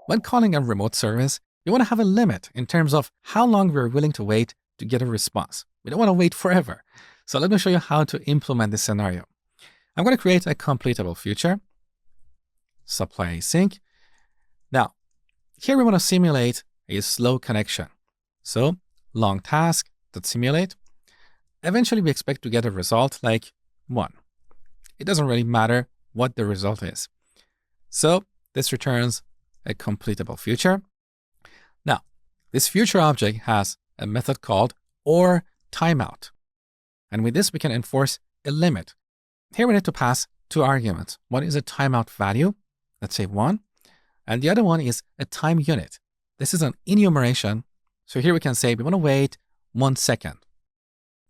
When calling a remote service, you want to have a limit in terms of how long we're willing to wait to get a response. We don't want to wait forever. So let me show you how to implement this scenario. I'm going to create a completable future, supply async. Now, here we want to simulate a slow connection. So long task.simulate. Eventually, we expect to get a result like 1. It doesn't really matter what the result is. So this returns a completable future. Now, this future object has a method called or timeout. And with this, we can enforce a limit. Here we need to pass 2 arguments. One is a timeout value, let's say 1, and the other one is a time unit. This is an enumeration. So here we can say we want to wait 1 second.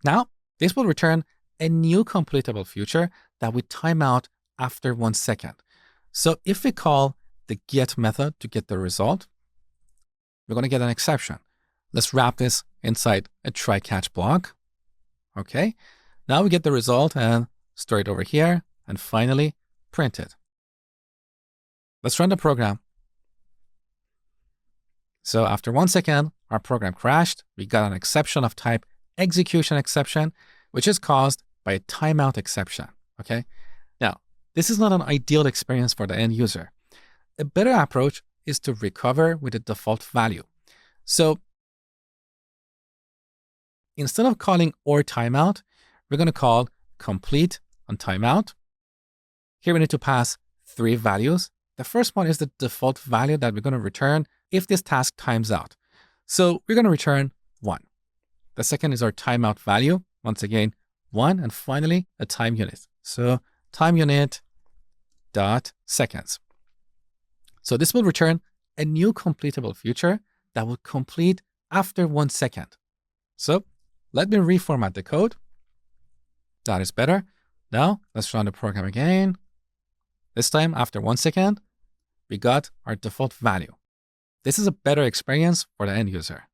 Now, this will return a new completable future that we time out after 1 second. So if we call the get method to get the result, we're going to get an exception. Let's wrap this inside a try-catch block. Okay, now we get the result and store it over here, and finally print it. Let's run the program. So after 1 second, our program crashed. We got an exception of type execution exception, which is caused by a timeout exception. Okay, now this is not an ideal experience for the end user. A better approach is to recover with a default value. So instead of calling or timeout, we're going to call complete on timeout. Here we need to pass 3 values. The first one is the default value that we're going to return if this task times out. So we're going to return 1. The second is our timeout value. Once again, 1. And finally, a time unit. So time unit dot seconds. So this will return a new completable future that will complete after 1 second. So let me reformat the code. That is better. Now let's run the program again. This time, after 1 second, we got our default value. This is a better experience for the end user.